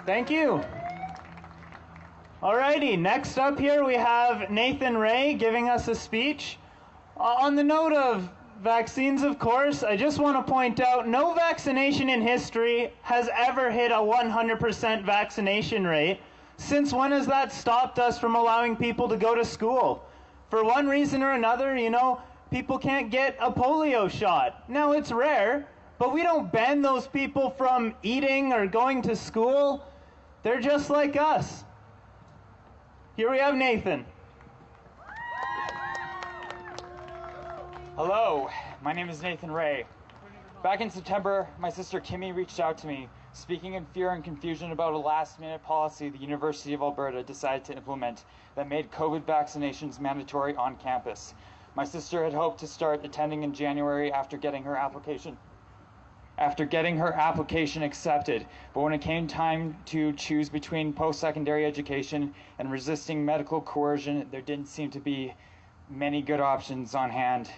Thank you. Alrighty, next up here we have Nathan Ray giving us a speech. On the note of vaccines, of course, I just want to point out no vaccination in history has ever hit a 100% vaccination rate. Since when has that stopped us from allowing people to go to school? For one reason or another, people can't get a polio shot. Now, it's rare, but we don't ban those people from eating or going to school. They're just like us. Here we have Nathan. Hello, my name is Nathan Ray. Back in September, my sister Kimmy reached out to me, speaking in fear and confusion about a last-minute policy the University of Alberta decided to implement that made COVID vaccinations mandatory on campus. My sister had hoped to start attending in January after getting her application accepted, but when it came time to choose between post-secondary education and resisting medical coercion, there didn't seem to be many good options on hand.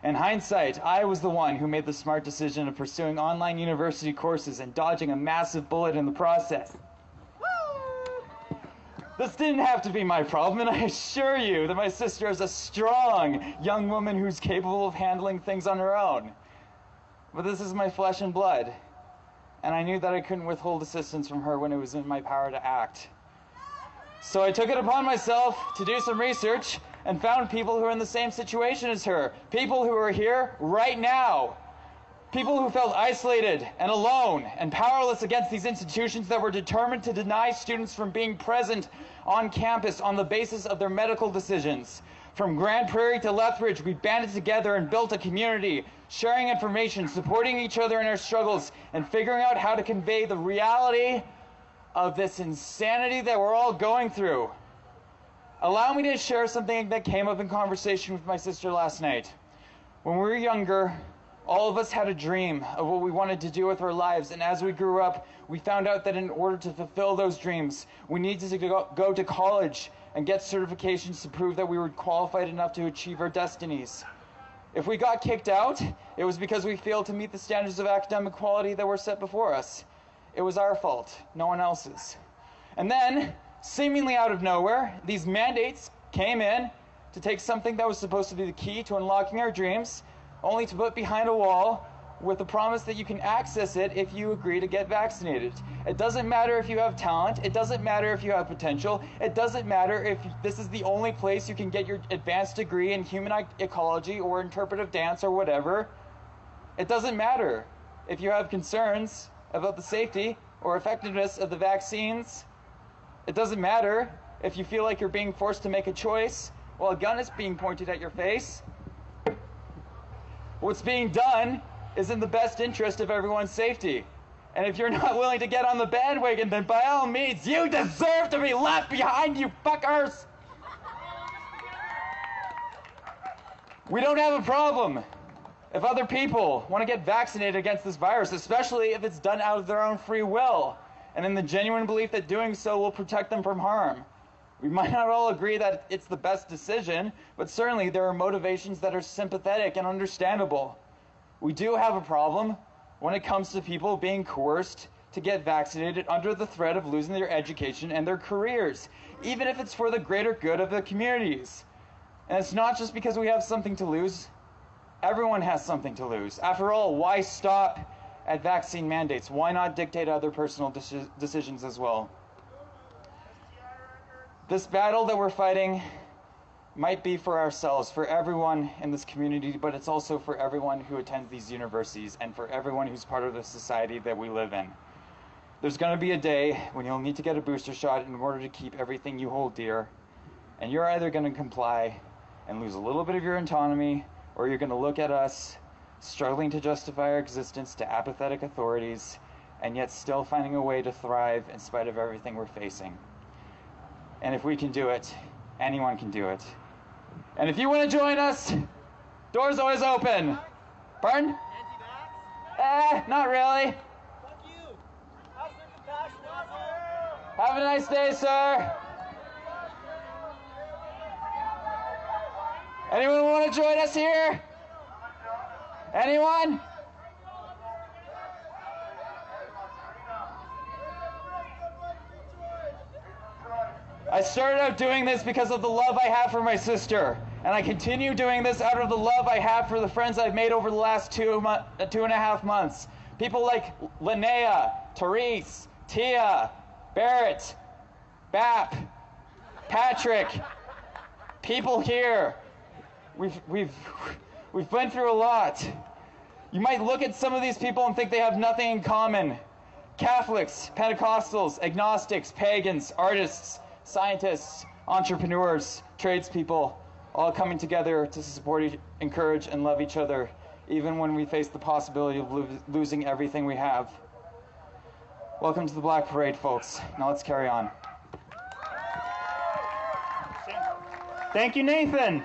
In hindsight, I was the one who made the smart decision of pursuing online university courses and dodging a massive bullet in the process. This didn't have to be my problem, and I assure you that my sister is a strong young woman who's capable of handling things on her own. But this is my flesh and blood, and I knew that I couldn't withhold assistance from her when it was in my power to act. So I took it upon myself to do some research and found people who are in the same situation as her. People who are here right now. People who felt isolated and alone and powerless against these institutions that were determined to deny students from being present on campus on the basis of their medical decisions. From Grand Prairie to Lethbridge, we banded together and built a community, sharing information, supporting each other in our struggles, and figuring out how to convey the reality of this insanity that we're all going through. Allow me to share something that came up in conversation with my sister last night. When we were younger, all of us had a dream of what we wanted to do with our lives, and as we grew up, we found out that in order to fulfill those dreams, we needed to go to college and get certifications to prove that we were qualified enough to achieve our destinies. If we got kicked out, it was because we failed to meet the standards of academic quality that were set before us. It was our fault, no one else's. And then, seemingly out of nowhere, these mandates came in to take something that was supposed to be the key to unlocking our dreams, only to put behind a wall with the promise that you can access it if you agree to get vaccinated. It doesn't matter if you have talent, it doesn't matter if you have potential, it doesn't matter if this is the only place you can get your advanced degree in human ecology or interpretive dance or whatever. It doesn't matter if you have concerns about the safety or effectiveness of the vaccines. It doesn't matter if you feel like you're being forced to make a choice while a gun is being pointed at your face. What's being done is in the best interest of everyone's safety. And if you're not willing to get on the bandwagon, then by all means, you deserve to be left behind, you fuckers! We don't have a problem if other people want to get vaccinated against this virus, especially if it's done out of their own free will, and in the genuine belief that doing so will protect them from harm. We might not all agree that it's the best decision, but certainly there are motivations that are sympathetic and understandable. We do have a problem when it comes to people being coerced to get vaccinated under the threat of losing their education and their careers, even if it's for the greater good of the communities. And it's not just because we have something to lose. Everyone has something to lose. After all, why stop at vaccine mandates? Why not dictate other personal decisions as well? This battle that we're fighting might be for ourselves, for everyone in this community, but it's also for everyone who attends these universities and for everyone who's part of the society that we live in. There's going to be a day when you'll need to get a booster shot in order to keep everything you hold dear, and you're either going to comply and lose a little bit of your autonomy, or you're going to look at us struggling to justify our existence to apathetic authorities and yet still finding a way to thrive in spite of everything we're facing. And if we can do it, anyone can do it. And if you want to join us, doors always open. Pardon? Anti-vax? Not really. Fuck you. Have some compassion, asshole. Have a nice day, sir. Anyone want to join us here? Anyone? I started out doing this because of the love I have for my sister, and I continue doing this out of the love I have for the friends I've made over the last 2.5 months. People like Linnea, Therese, Tia, Barrett, Bap, Patrick, people here. We've been through a lot. You might look at some of these people and think they have nothing in common. Catholics, Pentecostals, agnostics, pagans, artists, scientists, entrepreneurs, tradespeople, all coming together to support, encourage, and love each other, even when we face the possibility of losing everything we have. Welcome to the Black Parade, folks. Now let's carry on. Thank you, Nathan.